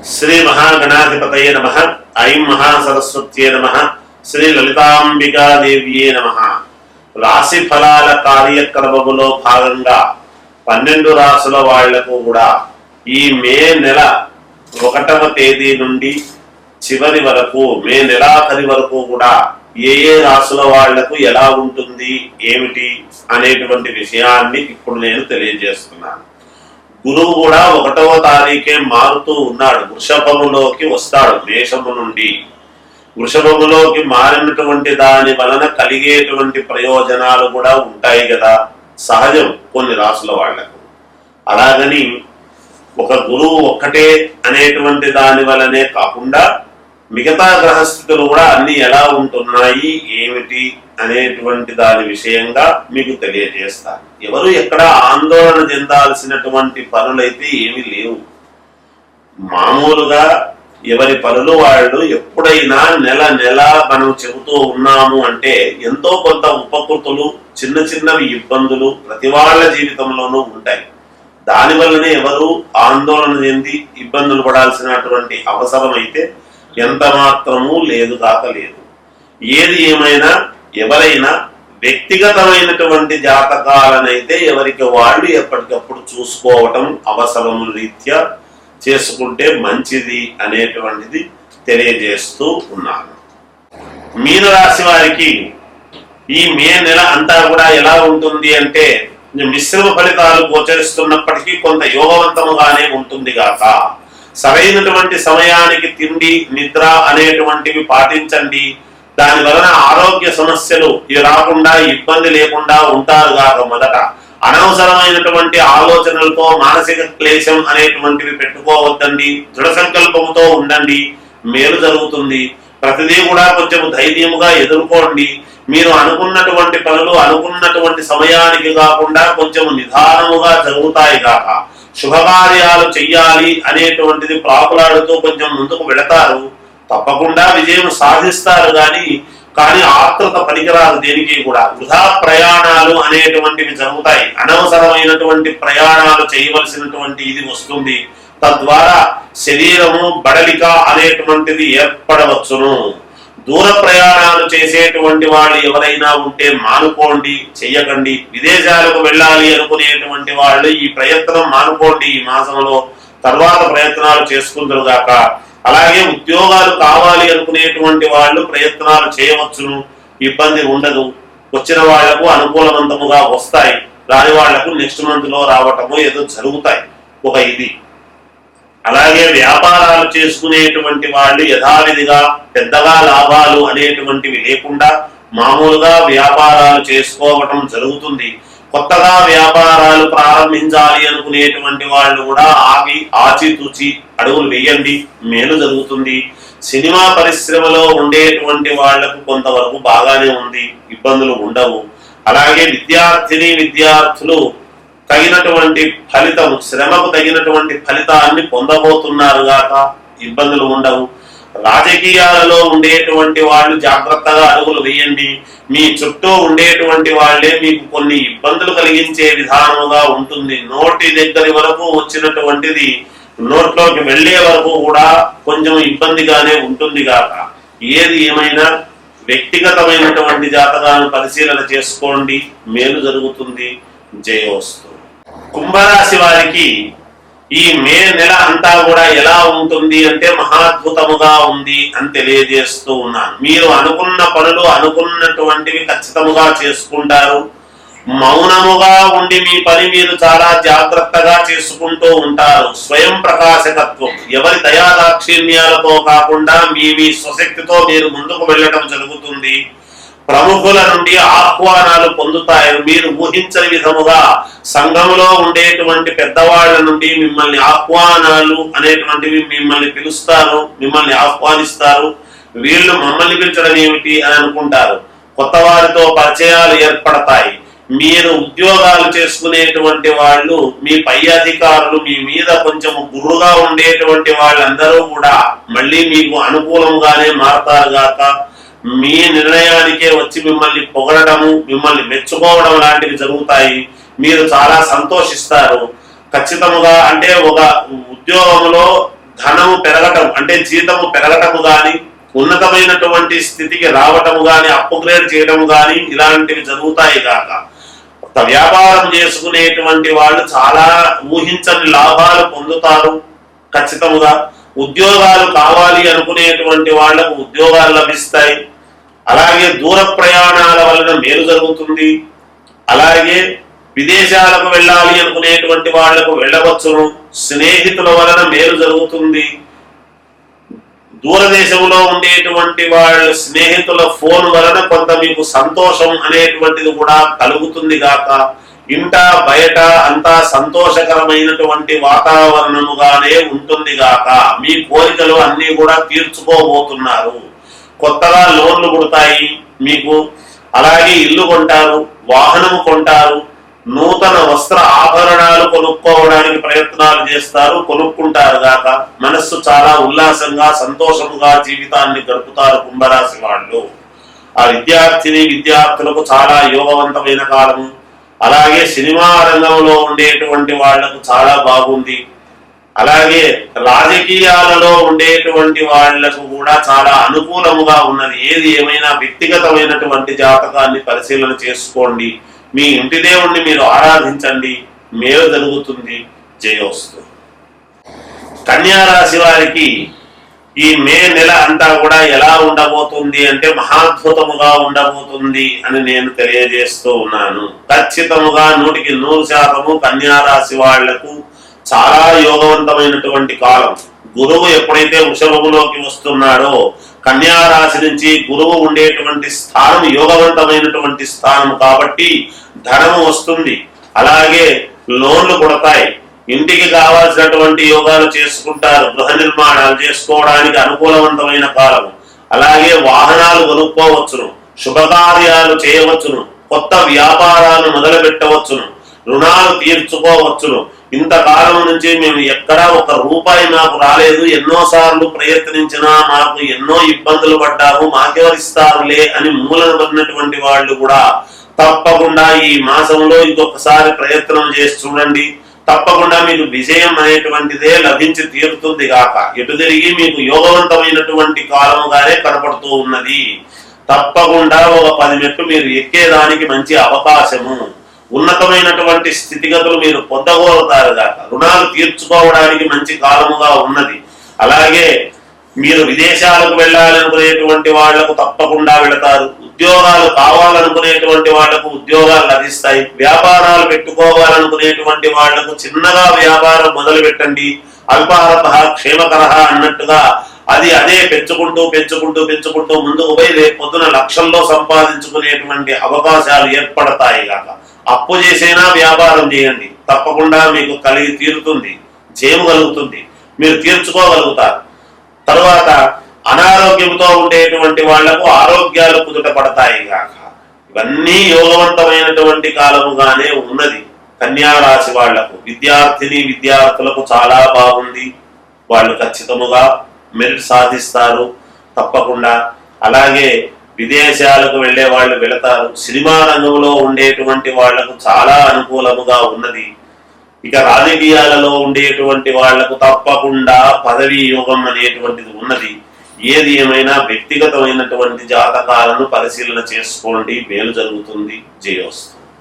శ్రీ మహాగణాధిపతయే నమః. ఐం మహాసరస్వత్యే నమః. శ్రీ లలితాంబికాదేవ్యే నమః. రాశి ఫలాల కార్యక్రమములో భాగంగా 12 రాశుల వాళ్లకు కూడా ఈ మే నెల 1వ తేదీ నుండి చివరి వరకు, మే నెలాఖరి వరకు కూడా ఏ ఏ రాశుల వాళ్లకు ఎలా ఉంటుంది ఏమిటి అనేటువంటి విషయాన్ని ఇప్పుడు నేను తెలియజేస్తున్నాను. గురువు కూడా 1వ తారీఖే మారుతూ ఉన్నాడు, వృషభములోకి వస్తాడు. మేషము నుండి వృషభములోకి మారినటువంటి దాని వలన కలిగేటువంటి ప్రయోజనాలు కూడా ఉంటాయి కదా, సహజం కొన్ని రాసుల వాళ్లకు. అలాగని ఒక గురువు ఒక్కటే అనేటువంటి దాని వలనే కాకుండా మిగతా గ్రహస్థితులు కూడా అన్ని ఎలా ఉంటున్నాయి ఏమిటి అనేటువంటి దాని విషయంగా మీకు తెలియజేస్తాను. ఎవరు ఎక్కడ ఆందోళన చెందాల్సినటువంటి పనులైతే ఏమీ లేవు. మామూలుగా ఎవరి పనులు వాళ్ళు ఎప్పుడైనా నెల నెల మనం చెబుతూ ఉన్నాము అంటే ఎంతో కొంత ఉపకృతులు, చిన్న చిన్నవి ఇబ్బందులు ప్రతి వాళ్ళ జీవితంలోనూ ఉంటాయి. దానివల్లనే ఎవరు ఆందోళన చెంది ఇబ్బందులు పడాల్సినటువంటి అవసరం అయితే ఎంత మాత్రమూ లేదు కాక లేదు. ఏది ఏమైనా ఎవరైనా వ్యక్తిగతమైనటువంటి జాతకాలనైతే ఎవరికి వాళ్ళు ఎప్పటికప్పుడు చూసుకోవటం అవసరము రీత్యా చేసుకుంటే మంచిది అనేటువంటిది తెలియజేస్తూ ఉన్నాను. మీనరాశి వారికి ఈ మే నెల అంతా కూడా ఎలా ఉంటుంది అంటే మిశ్రమ ఫలితాలు గోచరిస్తున్నప్పటికీ కొంత యోగవంతముగానే ఉంటుంది గాక. సరైనటువంటి సమయానికి తిండి నిద్ర అనేటువంటివి పాటించండి. దాని వలన ఆరోగ్య సమస్యలు రాకుండా ఇబ్బంది లేకుండా ఉంటారు గాక. మొదట అనవసరమైనటువంటి ఆలోచనలతో మానసిక క్లేశం అనేటువంటివి పెట్టుకోవద్దండి. దృఢ సంకల్పంతో ఉండండి, మేలు జరుగుతుంది. ప్రతిదీ కూడా కొంచెం ధైర్యముగా ఎదుర్కోండి. మీరు అనుకున్నటువంటి పనులు అనుకున్నటువంటి సమయానికి కాకుండా కొంచెం నిదానముగా జరుగుతాయి కాక. శుభకార్యాలు చెయ్యాలి అనేటువంటిది ప్రాకులాడుతూ కొంచెం ముందుకు వెళతారు, తప్పకుండా విజయం సాధిస్తారు. కానీ ఆత్రత పనికిరాదు దేనికి కూడా. వృధా ప్రయాణాలు అనేటువంటివి జరుగుతాయి. అనవసరమైనటువంటి ప్రయాణాలు చేయవలసినటువంటి ఇది వస్తుంది. తద్వారా శరీరము బడలిక అనేటువంటిది ఏర్పడవచ్చును. దూర ప్రయాణాలు చేసేటువంటి వాళ్ళు ఎవరైనా ఉంటే మానుకోండి, చెయ్యకండి. విదేశాలకు వెళ్ళాలి అనుకునేటువంటి వాళ్ళు ఈ ప్రయత్నం మానుకోండి ఈ మాసంలో. తర్వాత ప్రయత్నాలు చేసుకుందరు గాక. అలాగే ఉద్యోగాలు కావాలి అనుకునేటువంటి వాళ్ళు ప్రయత్నాలు చేయవచ్చును, ఇబ్బంది ఉండదు. వచ్చిన వాళ్లకు అనుకూలవంతముగా వస్తాయి, రాని వాళ్లకు నెక్స్ట్ మంత్ లో రావటము ఏదో జరుగుతాయి ఒక ఇది. అలాగే వ్యాపారాలు చేసుకునేటువంటి వాళ్ళు యథావిధిగా పెద్దగా లాభాలు అనేటువంటివి లేకుండా మామూలుగా వ్యాపారాలు చేసుకోవటం జరుగుతుంది. కొత్తగా వ్యాపారాలు ప్రారంభించాలి అనుకునేటువంటి వాళ్ళు కూడా ఆగి ఆచితూచి అడుగులు వేయండి, మేలు జరుగుతుంది. సినిమా పరిశ్రమలో ఉండేటువంటి వాళ్లకు కొంతవరకు బాగానే ఉంది, ఇబ్బందులు ఉండవు. అలాగే విద్యార్థులు తగినటువంటి ఫలితం, శ్రమకు తగినటువంటి ఫలితాన్ని పొందబోతున్నారు గాక, ఇబ్బందులు ఉండవు. రాజకీయాలలో ఉండేటువంటి వాళ్ళు జాగ్రత్తగా అడుగులు వేయండి. మీ చుట్టూ ఉండేటువంటి వాళ్లే మీకు కొన్ని ఇబ్బందులు కలిగించే విధానముగా ఉంటుంది. నోటి దగ్గరి వరకు వచ్చినటువంటిది నోట్లోకి వెళ్లే వరకు కూడా కొంచెం ఇబ్బందిగానే ఉంటుంది గాక. ఏది ఏమైనా వ్యక్తిగతమైనటువంటి జాతకాలను పరిశీలన చేసుకోండి, మేలు జరుగుతుంది. జయోస్తు. కుంభరాశి వారికి ఈ మే నెల అంతా కూడా ఎలా ఉంటుంది అంటే మహాద్భుతముగా ఉంది అని తెలియజేస్తూ ఉన్నాను. మీరు అనుకున్న పనులు అనుకున్నటువంటివి ఖచ్చితముగా చేసుకుంటారు. మౌనముగా ఉండి మీ పని మీరు చాలా జాగ్రత్తగా చేసుకుంటూ ఉంటారు. స్వయం ప్రకాశకత్వం, ఎవరి దయాదాక్షిణ్యాలతో కాకుండా మీ స్వశక్తితో మీరు ముందుకు వెళ్ళటం జరుగుతుంది. ప్రముఖుల నుండి ఆహ్వానాలు పొందుతాయి. మీరు ఊహించని విధముగా సంఘంలో ఉండేటువంటి పెద్దవాళ్ల నుండి మిమ్మల్ని ఆహ్వానాలు అనేటువంటివి మిమ్మల్ని పిలుస్తారు, మిమ్మల్ని ఆహ్వానిస్తారు. వీళ్ళు మమ్మల్ని పిలిచడం ఏమిటి అని అనుకుంటారు. కొత్త వారితో పరిచయాలు ఏర్పడతాయి. మీరు ఉద్యోగాలు చేసుకునేటువంటి వాళ్ళు, మీ పై అధికారులు, మీ మీద కొంచెం గుర్రుగా ఉండేటువంటి వాళ్ళందరూ కూడా మళ్ళీ మీకు అనుకూలంగానే మారతారు గాక. మీ నిర్ణయానికే వచ్చి మిమ్మల్ని పొగడము, మిమ్మల్ని మెచ్చుకోవడం లాంటివి జరుగుతాయి. మీరు చాలా సంతోషిస్తారు. ఖచ్చితముగా అంటే ఒక ఉద్యోగంలో ధనము పెరగటం అంటే జీతము పెరగటము గాని, ఉన్నతమైనటువంటి స్థితికి రావటము గాని, అప్గ్రేడ్ చేయడం గాని ఇలాంటివి జరుగుతాయి కాక వ్యాపారం చేసుకునేటువంటి వాళ్ళు చాలా ఊహించని లాభాలు పొందుతారు ఖచ్చితంగా. ఉద్యోగాలు కావాలి అనుకునేటువంటి వాళ్లకు ఉద్యోగాలు లభిస్తాయి. అలాగే దూర ప్రయాణాల వలన మేలు జరుగుతుంది. అలాగే విదేశాలకు వెళ్ళాలి అనుకునేటువంటి వాళ్లకు వెళ్ళవచ్చును. స్నేహితుల వలన మేలు జరుగుతుంది. దూరదేశంలో ఉండేటువంటి వాళ్ళ స్నేహితుల ఫోన్ వలన కొంత మీకు సంతోషం అనేటువంటిది కూడా కలుగుతుంది గాక. ఇంట బయట అంతా సంతోషకరమైనటువంటి వాతావరణముగానే ఉంటుంది గాక. మీ కోరికలు అన్ని కూడా తీర్చుకోబోతున్నారు. కొత్తగా లోన్లు పుడతాయి మీకు. అలాగే ఇల్లు కొంటారు, వాహనము కొంటారు, నూతన వస్త్ర ఆభరణాలు కొనుక్కోవడానికి ప్రయత్నాలు చేస్తారు, కొనుక్కుంటారు గాక. మనస్సు చాలా ఉల్లాసంగా సంతోషముగా జీవితాన్ని గడుపుతారు కుంభరాశి వాళ్ళు. ఆ విద్యార్థులకు చాలా యోగవంతమైన కాలము. అలాగే సినిమా రంగంలో ఉండేటువంటి వాళ్లకు చాలా బాగుంది. అలాగే రాజకీయాలలో ఉండేటువంటి వాళ్లకు కూడా చాలా అనుకూలముగా ఉన్నది. ఏది ఏమైనా వ్యక్తిగతమైనటువంటి జాతకాన్ని పరిశీలన చేసుకోండి. మీ ఇంటి దేవుణ్ణి మీరు ఆరాధించండి, మేలు జరుగుతుంది. జయోస్తు. కన్యా రాశి వారికి ఈ మే నెల అంతా కూడా ఎలా ఉండబోతుంది అంటే మహాద్భుతముగా ఉండబోతుంది అని నేను తెలియజేస్తూ ఉన్నాను. ఖచ్చితముగా 100% కన్యా రాశి వాళ్లకు చాలా యోగవంతమైనటువంటి కాలం. గురువు ఎప్పుడైతే వృషభములోకి వస్తున్నాడో కన్యా రాశి నుంచి గురువు ఉండేటువంటి స్థానం యోగవంతమైనటువంటి స్థానం కాబట్టి ధనము వస్తుంది. అలాగే లోన్లు పుడతాయి. ఇంటికి కావాల్సినటువంటి యోగాలు చేసుకుంటారు. గృహ నిర్మాణాలు చేసుకోవడానికి అనుకూలవంతమైన కాలం. అలాగే వాహనాలు కొనుక్కోవచ్చును, శుభకార్యాలు చేయవచ్చును, కొత్త వ్యాపారాలు మొదలు పెట్టవచ్చును, రుణాలు తీర్చుకోవచ్చును. ఇంతకాలం నుంచి మేము ఎక్కడా ఒక రూపాయి మాకు రాలేదు, ఎన్నోసార్లు ప్రయత్నించినా మాకు ఎన్నో ఇబ్బందులు పడ్డాము, మాకెవరిస్తారులే అని మూలన పడినటువంటి వాళ్ళు కూడా తప్పకుండా ఈ మాసంలో ఇంకొకసారి ప్రయత్నం చేసి చూడండి. తప్పకుండా మీకు విజయం అనేటువంటిదే లభించి తీరుతుంది గాక. ఎటు తిరిగి మీకు యోగవంతమైనటువంటి కాలముగానే కనపడుతూ ఉన్నది. తప్పకుండా ఒక 10 మెట్లు మీరు ఎక్కేదానికి మంచి అవకాశము, ఉన్నతమైనటువంటి స్థితిగతులు మీరు పొందగలుగుతారు గాక. రుణాలు తీర్చుకోవడానికి మంచి కాలముగా ఉన్నది. అలాగే మీరు విదేశాలకు వెళ్ళాలనుకునేటువంటి వాళ్లకు తప్పకుండా వెళతారు. ఉద్యోగాలు కావాలనుకునేటువంటి వాళ్లకు ఉద్యోగాలు లభిస్తాయి. వ్యాపారాలు పెట్టుకోవాలనుకునేటువంటి వాళ్లకు చిన్నగా వ్యాపారం మొదలు పెట్టండి. అల్పారత క్షేమకర అన్నట్టుగా అదే పెంచుకుంటూ పెంచుకుంటూ పెంచుకుంటూ ముందుకు పోయి రేపు పొద్దున లక్షల్లో సంపాదించుకునేటువంటి అవకాశాలు ఏర్పడతాయి గాక. అప్పు చేసైనా వ్యాపారం చేయండి, తప్పకుండా మీకు కలిగి తీరుతుంది, జయం కలుగుతుంది, మీరు తీర్చుకోగలుగుతారు. తరువాత అనారోగ్యంతో ఉండేటువంటి వాళ్లకు ఆరోగ్యాలు కుదుట పడతాయి గాక. ఇవన్నీ యోగవంతమైనటువంటి కాలముగానే ఉన్నది కన్యా రాశి వాళ్లకు. విద్యార్థులకు చాలా బాగుంది. వాళ్ళు ఖచ్చితముగా మెరిట్ సాధిస్తారు తప్పకుండా. అలాగే విదేశాలకు వెళ్లే వాళ్ళు వెళతారు. సినిమా రంగంలో ఉండేటువంటి వాళ్లకు చాలా అనుకూలముగా ఉన్నది. ఇక రాజకీయాలలో ఉండేటువంటి వాళ్లకు తప్పకుండా పదవీ యోగం అనేటువంటిది ఉన్నది. ఏది ఏమైనా వ్యక్తిగతమైనటువంటి జాతకాలను పరిశీలన చేసుకోండి, మేలు జరుగుతుంది. జయోస్తు.